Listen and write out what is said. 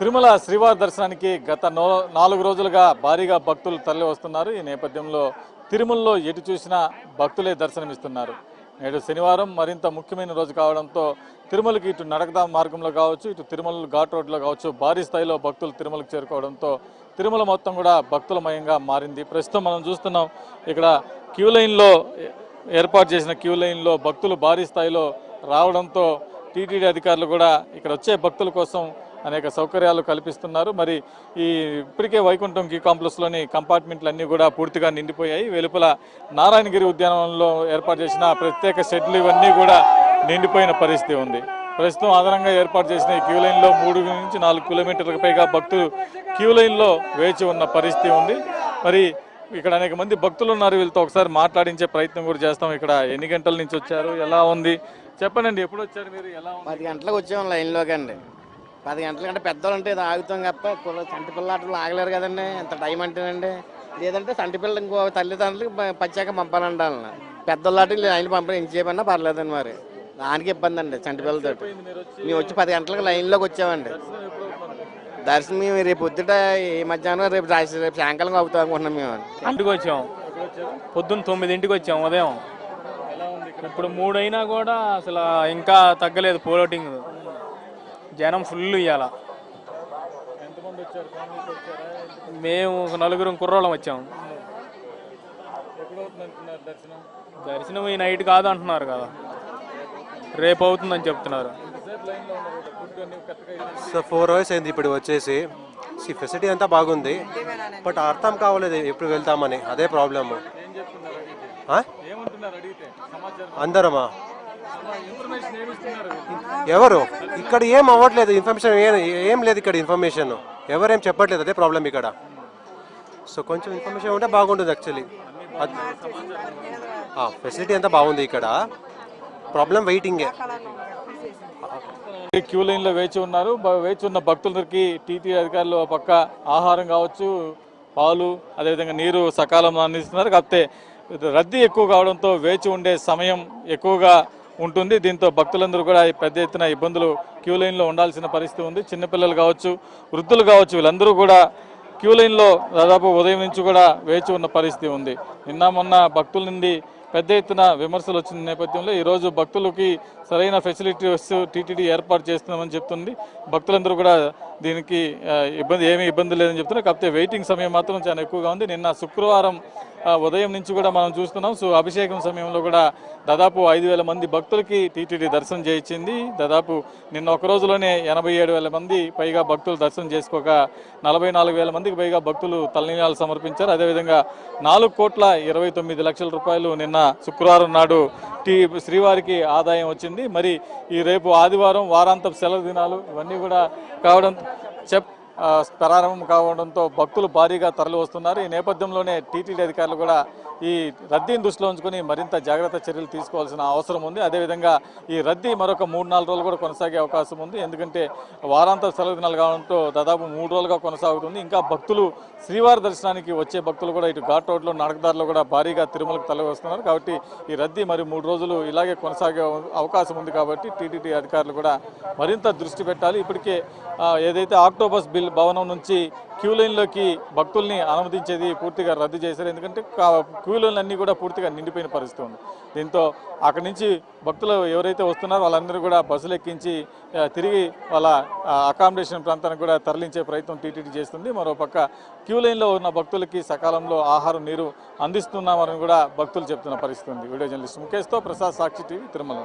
తిరుమల శ్రీవారి దర్శనానికి గత 4 రోజులుగా భారీగా భక్తులు తరలి వస్తున్నారు. ఈ నేపథ్యంలో తిరుమలలో ఎటు చూసినా భక్తులే దర్శనమిస్తున్నారు. నేడు శనివారం మరింత ముఖ్యమైన రోజు కావడంతో తిరుమలకి ఇటు నడకదా మార్గంలో కావచ్చు, ఇటు తిరుమల ఘాట్ రోడ్లో కావచ్చు భారీ స్థాయిలో భక్తులు తిరుమలకు చేరుకోవడంతో తిరుమల మొత్తం కూడా భక్తులమయంగా మారింది. ప్రస్తుతం మనం చూస్తున్నాం ఇక్కడ క్యూ లైన్లో ఏర్పాటు చేసిన క్యూ లైన్లో భక్తులు భారీ స్థాయిలో రావడంతో టీటీడీ అధికారులు కూడా ఇక్కడ వచ్చే భక్తుల కోసం అనేక సౌకర్యాలు కల్పిస్తున్నారు. మరి ఇప్పటికే వైకుంఠం క్యూ కాంప్లెక్స్లోని కంపార్ట్మెంట్లు అన్నీ కూడా పూర్తిగా నిండిపోయాయి. వెలుపల నారాయణగిరి ఉద్యానవనంలో ఏర్పాటు చేసిన ప్రత్యేక షెడ్లు ఇవన్నీ కూడా నిండిపోయిన పరిస్థితి ఉంది. ప్రస్తుతం అదనంగా ఏర్పాటు చేసిన ఈ క్యూ లైన్లో 3 నుంచి 4 కిలోమీటర్లకు పైగా భక్తులు క్యూ లైన్లో వేచి ఉన్న పరిస్థితి ఉంది. మరి ఇక్కడ అనేక మంది భక్తులు ఉన్నారు. వీళ్ళతో ఒకసారి మాట్లాడించే ప్రయత్నం కూడా చేస్తాం. ఇక్కడ ఎన్ని గంటల నుంచి వచ్చారు, ఎలా ఉంది చెప్పండి. ఎప్పుడు వచ్చారు మీరు? ఎలా 10 గంటలకు వచ్చాము లైన్లోకి అండి. 10 గంటల కంటే పెద్దలు అంటే ఇది ఆగుతాం తప్ప సంటి పిల్ల ఆటలు ఆగలేరు కదండి. ఎంత టైం అంటేనండి. లేదంటే సంటి పిల్లలు ఇంకో తల్లిదండ్రులకి పచ్చాక పంపాలండి. వాళ్ళని పెద్దల ఆటలు లైన్ పంపడం ఎంతసేపన్నా పర్లేదండి. మరి దానికి ఇబ్బంది అండి సంటి పిల్లలతో. మేము వచ్చి 10 గంటలకు లైన్లోకి వచ్చామండి. దర్శనం మేము రేపు పొద్దుట ఈ మధ్యాహ్నం రేపు సాయంకాలం అవుతాం అనుకుంటున్నాం. మేము ఇంటికి వచ్చాం, పొద్దున్న 9ంటికి వచ్చాం ఉదయం. ఇప్పుడు 3 అయినా కూడా అసలు ఇంకా తగ్గలేదు ఫ్లోటింగ్. జనం ఫుల్ ఇవ్వాల. మేము 4 కుర్రోళ్ళం వచ్చాము. దర్శనం ఈ నైట్ కాదు అంటున్నారు కదా, రేపు అవుతుందని చెప్తున్నారు. సో 4 అవర్స్ అయింది ఇప్పుడు వచ్చేసి. ఫెసిలిటీ అంతా బాగుంది, బట్ అర్థం కావలేదు ఎప్పుడు వెళ్తామని. అదే ప్రాబ్లము. అందరమా ఎవరు ఇక్కడ ఏం అవ్వట్లేదు. ఇన్ఫర్మేషన్ ఏం లేదు ఇక్కడ. ఇన్ఫర్మేషన్ ఎవరేం చెప్పట్లేదు. అదే ప్రాబ్లం ఇక్కడ. సో కొంచెం ఇన్ఫర్మేషన్ ఉంటే బాగుంటుంది యాక్చువల్లీ. ఫెసిలిటీ అంతా బాగుంది ఇక్కడ. ప్రాబ్లం వెయిటింగే. క్యూ లైన్లో వేచి ఉన్నారు. వేచి ఉన్న భక్తులకి టీటీడీ అధికారులు పక్క ఆహారం కావచ్చు, పాలు, అదేవిధంగా నీరు సకాలంలో అందిస్తున్నారు. కాకపోతే రద్దీ ఎక్కువ కావడంతో వేచి ఉండే సమయం ఎక్కువగా ఉంటుంది. దీంతో భక్తులందరూ కూడా పెద్ద ఎత్తున ఇబ్బందులు క్యూ లైన్లో ఉండాల్సిన పరిస్థితి ఉంది. చిన్నపిల్లలు కావచ్చు, వృద్ధులు కావచ్చు, వీళ్ళందరూ కూడా క్యూ లైన్లో దాదాపు ఉదయం నుంచి కూడా వేచి ఉన్న పరిస్థితి ఉంది. నిన్న మొన్న భక్తుల నుండి పెద్ద ఎత్తున విమర్శలు వచ్చిన నేపథ్యంలో ఈరోజు భక్తులకి సరైన ఫెసిలిటీస్ టీటీడీ ఏర్పాటు చేస్తున్నామని చెప్తుంది. భక్తులందరూ కూడా దీనికి ఏమీ ఇబ్బంది లేదని చెప్తున్నారు. కాకపోతే వెయిటింగ్ సమయం మాత్రం చాలా ఎక్కువగా ఉంది. నిన్న శుక్రవారం ఉదయం నుంచి కూడా మనం చూస్తున్నాం. సో అభిషేకం సమయంలో కూడా దాదాపు 5,000 మంది భక్తులకి టీటీడీ దర్శనం చేయించింది. దాదాపు నిన్న ఒక రోజులోనే 87,000 మంది పైగా భక్తులు దర్శనం చేసుకోక 44,000 మందికి పైగా భక్తులు తలనీలాలు సమర్పించారు. అదేవిధంగా 4,29,00,000 రూపాయలు నిన్న శుక్రవారం నాడు శ్రీవారికి ఆదాయం వచ్చింది. మరి ఈ రేపు ఆదివారం వారాంతపు సెలవు దినాలు ఇవన్నీ కూడా కావడం ప్రారంభం కావడంతో భక్తులు భారీగా తరలి వస్తున్నారు. ఈ నేపథ్యంలోనే టీటీడీ అధికారులు కూడా ఈ రద్దీని దృష్టిలో ఉంచుకొని మరింత జాగ్రత్త చర్యలు తీసుకోవాల్సిన అవసరం ఉంది. అదేవిధంగా ఈ రద్దీ మరొక 3-4 రోజులు కూడా కొనసాగే అవకాశం ఉంది. ఎందుకంటే వారాంత సెలవు దినాలు కావడంతో దాదాపు 3 రోజులుగా కొనసాగుతుంది. ఇంకా భక్తులు శ్రీవారి దర్శనానికి వచ్చే భక్తులు కూడా ఇటు ఘాట్ రోడ్లో నడకదారులు కూడా భారీగా తిరుమలకు తరలి వస్తున్నారు. కాబట్టి ఈ రద్దీ మరి 3 రోజులు ఇలాగే కొనసాగే అవకాశం ఉంది. కాబట్టి టీటీడీ అధికారులు కూడా మరింత దృష్టి పెట్టాలి. ఇప్పటికే ఏదైతే ఆక్టోపస్ బిల్ భవనం నుంచి క్యూ లైన్లోకి భక్తుల్ని అనుమతించేది పూర్తిగా రద్దు చేశారు. ఎందుకంటే క్యూ లైన్లు అన్నీ కూడా పూర్తిగా నిండిపోయిన పరిస్థితి ఉంది. దీంతో అక్కడి నుంచి భక్తులు ఎవరైతే వస్తున్నారో వాళ్ళందరూ కూడా బస్సులు ఎక్కించి తిరిగి వాళ్ళ అకామిడేషన్ ప్రాంతానికి కూడా తరలించే ప్రయత్నం టీటీడీ చేస్తుంది. మరోపక్క క్యూ లైన్లో ఉన్న భక్తులకి సకాలంలో ఆహారం, నీరు అందిస్తున్నామని కూడా భక్తులు చెప్తున్న పరిస్థితి ఉంది. వీడియో జర్నలిస్ట్ ముఖేష్తో ప్రసాద్, సాక్షి టీవీ, తిరుమల.